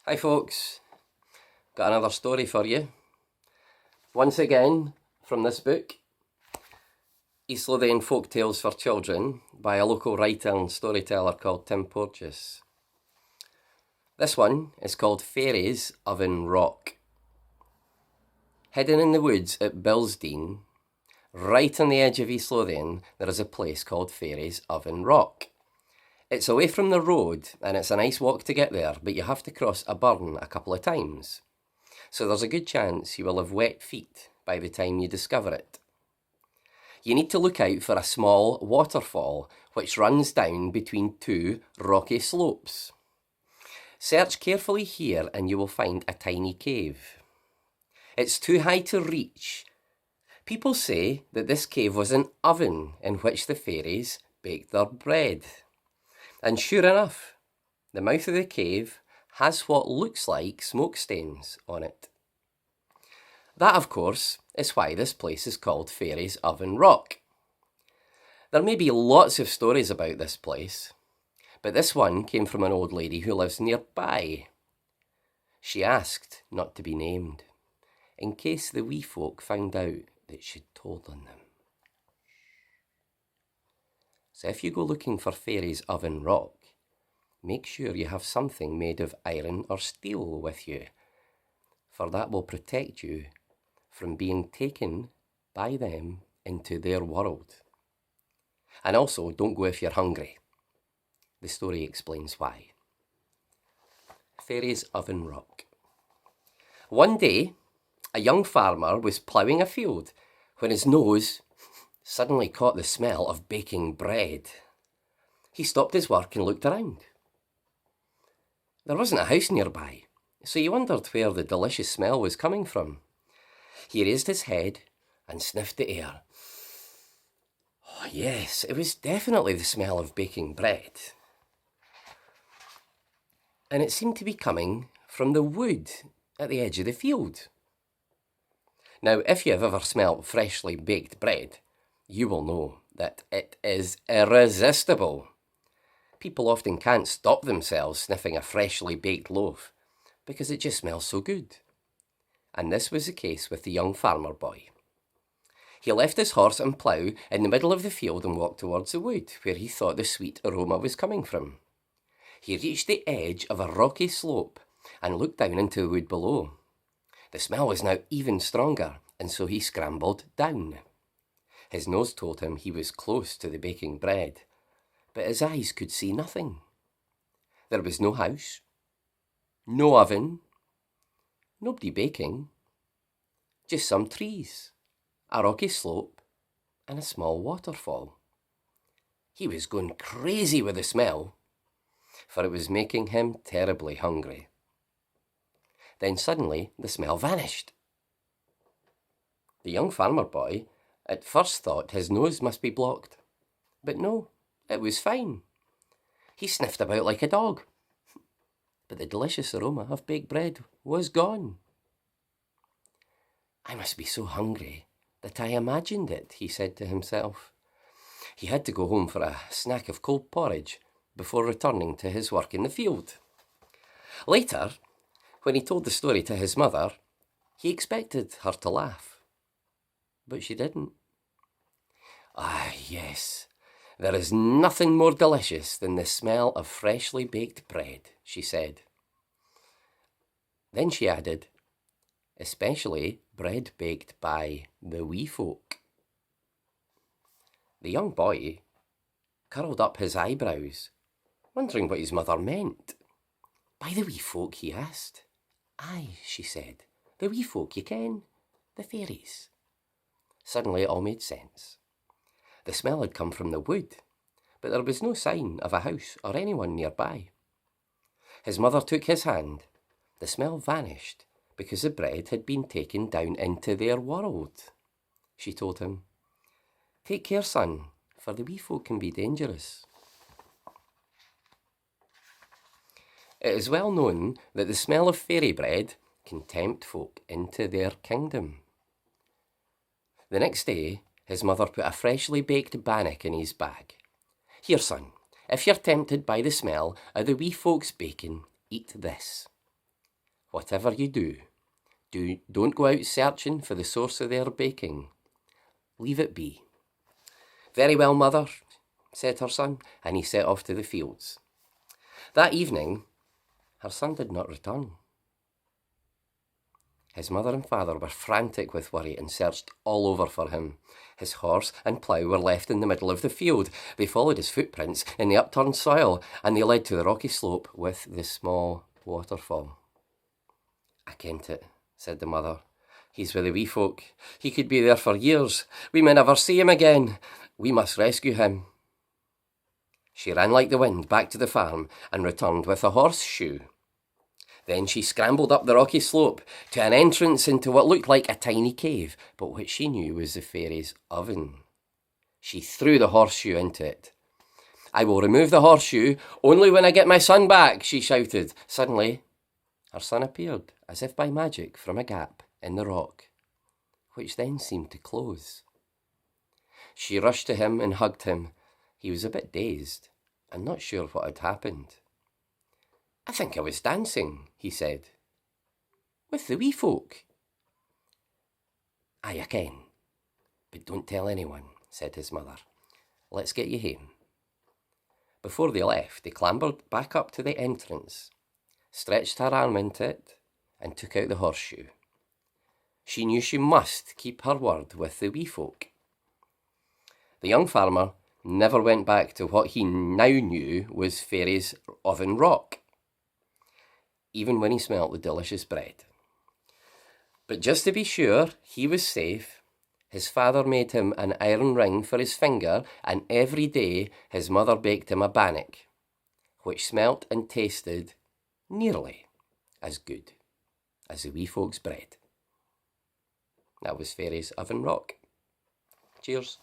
Hi folks, got another story for you. Once again, from this book, East Lothian Folk Tales for Children by a local writer and storyteller called Tim Porteus. This one is called Faeries Oven Rock. Hidden in the woods at Bilsdean, right on the edge of East Lothian, there is a place called Faeries Oven Rock. It's away from the road and it's a nice walk to get there, but you have to cross a burn a couple of times. So there's a good chance you will have wet feet by the time you discover it. You need to look out for a small waterfall which runs down between two rocky slopes. Search carefully here and you will find a tiny cave. It's too high to reach. People say that this cave was an oven in which the fairies baked their bread. And sure enough, the mouth of the cave has what looks like smoke stains on it. That, of course, is why this place is called Faeries Oven Rock. There may be lots of stories about this place, but this one came from an old lady who lives nearby. She asked not to be named, in case the wee folk found out that she'd told on them. So if you go looking for Faeries Oven Rock, make sure you have something made of iron or steel with you, for that will protect you from being taken by them into their world. And also, don't go if you're hungry. The story explains why. Faeries Oven Rock. One day, a young farmer was ploughing a field when his nose suddenly caught the smell of baking bread. He stopped his work and looked around. There wasn't a house nearby, so he wondered where the delicious smell was coming from. He raised his head and sniffed the air. Oh yes, it was definitely the smell of baking bread. And it seemed to be coming from the wood at the edge of the field. Now, if you have ever smelled freshly baked bread, you will know that it is irresistible. People often can't stop themselves sniffing a freshly baked loaf because it just smells so good. And this was the case with the young farmer boy. He left his horse and plough in the middle of the field and walked towards the wood where he thought the sweet aroma was coming from. He reached the edge of a rocky slope and looked down into the wood below. The smell was now even stronger, and so he scrambled down. His nose told him he was close to the baking bread, but his eyes could see nothing. There was no house, no oven, nobody baking, just some trees, a rocky slope, and a small waterfall. He was going crazy with the smell, for it was making him terribly hungry. Then suddenly the smell vanished. The young farmer boy at first thought his nose must be blocked, but no, it was fine. He sniffed about like a dog, but the delicious aroma of baked bread was gone. I must be so hungry that I imagined it, he said to himself. He had to go home for a snack of cold porridge before returning to his work in the field. Later, when he told the story to his mother, he expected her to laugh, but she didn't. Ah, yes, there is nothing more delicious than the smell of freshly baked bread, she said. Then she added, especially bread baked by the wee folk. The young boy curled up his eyebrows, wondering what his mother meant. By the wee folk, he asked. Aye, she said, the wee folk you ken, the fairies. Suddenly it all made sense. The smell had come from the wood, but there was no sign of a house or anyone nearby. His mother took his hand. The smell vanished because the bread had been taken down into their world. She told him, Take care, son, for the wee folk can be dangerous. It is well known that the smell of fairy bread can tempt folk into their kingdom. The next day, his mother put a freshly baked bannock in his bag. Here, son, if you're tempted by the smell of the wee folks' bacon, eat this. whatever you do, don't go out searching for the source of their baking. Leave it be." "Very well, mother," said her son, and he set off to the fields. That evening, her son did not return. His mother and father were frantic with worry and searched all over for him. His horse and plough were left in the middle of the field. They followed his footprints in the upturned soil, and they led to the rocky slope with the small waterfall. "I kent it," said the mother. "He's with the wee folk. He could be there for years. We may never see him again. We must rescue him." She ran like the wind back to the farm and returned with a horseshoe. Then she scrambled up the rocky slope to an entrance into what looked like a tiny cave, but which she knew was the fairies' oven. She threw the horseshoe into it. "I will remove the horseshoe only when I get my son back," she shouted. Suddenly, her son appeared, as if by magic, from a gap in the rock, which then seemed to close. She rushed to him and hugged him. He was a bit dazed and not sure what had happened. "I think I was dancing," he said. "With the wee folk?" "Aye, again. But don't tell anyone," said his mother. "Let's get you home." Before they left, they clambered back up to the entrance, stretched her arm into it, and took out the horseshoe. She knew she must keep her word with the wee folk. The young farmer never went back to what he now knew was Faeries' oven rock, even when he smelt the delicious bread. But just to be sure he was safe, his father made him an iron ring for his finger, and every day his mother baked him a bannock, which smelt and tasted nearly as good as the wee folks' bread. That was Faeries' oven rock. Cheers.